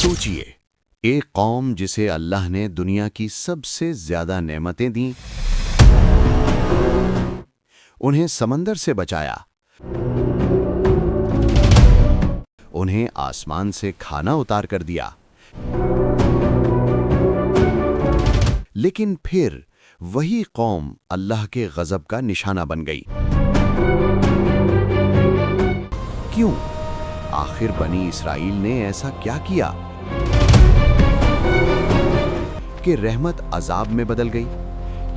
سوچئے، ایک قوم جسے اللہ نے دنیا کی سب سے زیادہ نعمتیں دیں، انہیں سمندر سے بچایا، انہیں آسمان سے کھانا اتار کر دیا، لیکن پھر وہی قوم اللہ کے غضب کا نشانہ بن گئی۔ کیوں؟ آخر بنی اسرائیل نے ایسا کیا کیا کہ رحمت عذاب میں بدل گئی؟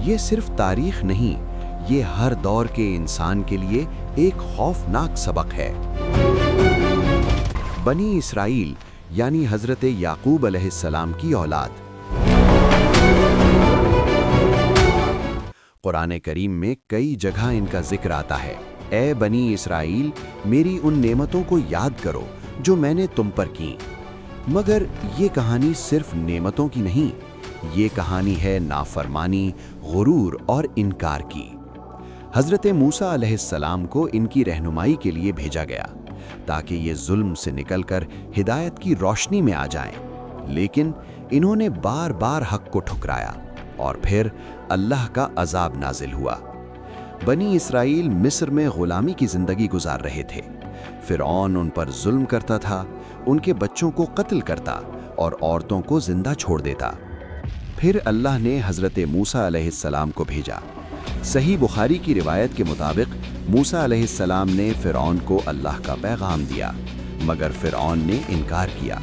یہ صرف تاریخ نہیں، یہ ہر دور کے انسان کے لیے ایک خوفناک سبق ہے۔ بنی اسرائیل یعنی حضرت یعقوب علیہ السلام کی اولاد۔ قرآن کریم میں کئی جگہ ان کا ذکر آتا ہے۔ اے بنی اسرائیل، میری ان نعمتوں کو یاد کرو جو میں نے تم پر کی۔ مگر یہ کہانی صرف نعمتوں کی نہیں، یہ کہانی ہے نافرمانی، غرور اور انکار کی۔ حضرت موسیٰ علیہ السلام کو ان کی رہنمائی کے لیے بھیجا گیا تاکہ یہ ظلم سے نکل کر ہدایت کی روشنی میں آ جائیں، لیکن انہوں نے بار بار حق کو ٹھکرایا اور پھر اللہ کا عذاب نازل ہوا۔ بنی اسرائیل مصر میں غلامی کی زندگی گزار رہے تھے۔ فرعون ان پر ظلم کرتا تھا، ان کے بچوں کو قتل کرتا اور عورتوں کو زندہ چھوڑ دیتا۔ پھر اللہ نے حضرت موسیٰ علیہ السلام کو بھیجا۔ صحیح بخاری کی روایت کے مطابق موسیٰ علیہ السلام نے فرعون کو اللہ کا پیغام دیا، مگر فرعون نے انکار کیا۔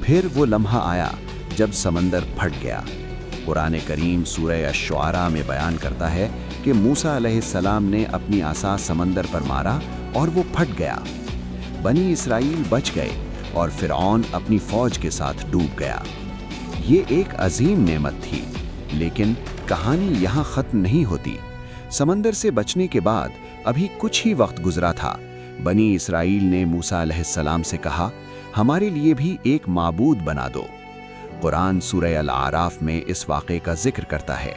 پھر وہ لمحہ آیا جب سمندر پھٹ گیا۔ قرآن کریم سورہ الشعراء میں بیان کرتا ہے کہ موسیٰ علیہ السلام نے اپنی عصا سمندر پر مارا اور وہ پھٹ گیا۔ بنی اسرائیل بچ گئے اور فرعون اپنی فوج کے ساتھ ڈوب گیا۔ یہ ایک عظیم نعمت تھی، لیکن کہانی یہاں ختم نہیں ہوتی۔ سمندر سے بچنے کے بعد ابھی کچھ ہی وقت گزرا تھا۔ بنی اسرائیل نے موسیٰ علیہ السلام سے کہا، ہمارے لیے بھی ایک معبود بنا دو۔ قرآن سورہ الاعراف میں اس واقعے کا ذکر کرتا ہے۔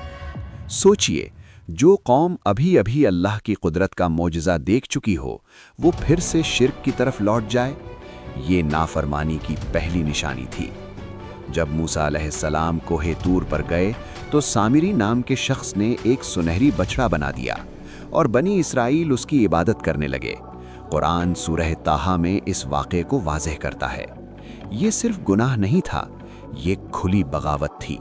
سوچئے، جو قوم ابھی ابھی اللہ کی قدرت کا معجزہ دیکھ چکی ہو، وہ پھر سے شرک کی طرف لوٹ جائے، یہ نافرمانی کی پہلی نشانی تھی۔ جب موسیٰ علیہ السلام کوہ طور پر گئے تو سامری نام کے شخص نے ایک سنہری بچڑا بنا دیا اور بنی اسرائیل اس کی عبادت کرنے لگے۔ قرآن سورہ طٰہٰ میں اس واقعے کو واضح کرتا ہے۔ یہ صرف گناہ نہیں تھا، یہ کھلی بغاوت تھی۔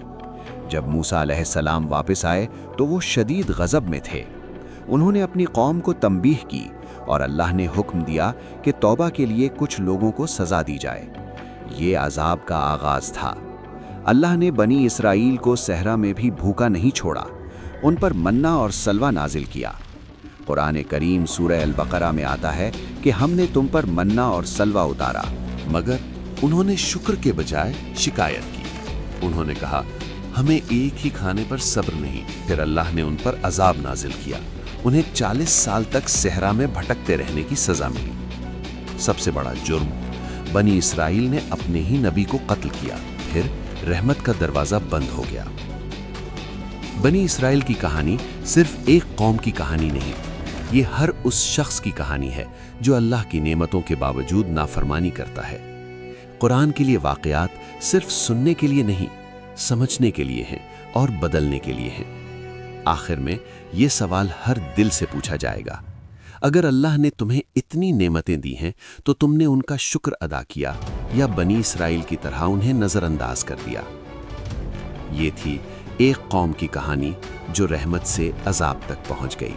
جب موسیٰ علیہ السلام واپس آئے تو وہ شدید غضب میں تھے۔ انہوں نے اپنی قوم کو تنبیہ کی اور اللہ نے حکم دیا کہ توبہ کے لیے کچھ لوگوں کو سزا دی جائے۔ یہ عذاب کا آغاز تھا۔ اللہ نے بنی اسرائیل کو صحرا میں بھی بھوکا نہیں چھوڑا، ان پر منّا اور سلویٰ نازل کیا۔ قرآن کریم سورہ البقرہ میں آتا ہے کہ ہم نے تم پر منّا اور سلویٰ اتارا، مگر انہوں نے شکر کے بجائے شکایت کی۔ انہوں نے کہا، ہمیں ایک ہی کھانے پر صبر نہیں۔ پھر اللہ نے ان پر عذاب نازل کیا، انہیں 40 سال تک صحرا میں بھٹکتے رہنے کی سزا ملی۔ سب سے بڑا جرم، بنی اسرائیل نے اپنے ہی نبی کو قتل کیا۔ پھر رحمت کا دروازہ بند ہو گیا۔ بنی اسرائیل کی کہانی صرف ایک قوم کی کہانی نہیں، یہ ہر اس شخص کی کہانی ہے جو اللہ کی نعمتوں کے باوجود نافرمانی کرتا ہے۔ قرآن کے لیے واقعات صرف سننے کے لیے نہیں، سمجھنے کے لیے ہیں اور بدلنے کے لیے ہیں۔ آخر میں یہ سوال ہر دل سے پوچھا جائے گا، اگر اللہ نے تمہیں اتنی نعمتیں دی ہیں تو تم نے ان کا شکر ادا کیا یا بنی اسرائیل کی طرح انہیں نظر انداز کر دیا؟ یہ تھی ایک قوم کی کہانی جو رحمت سے عذاب تک پہنچ گئی۔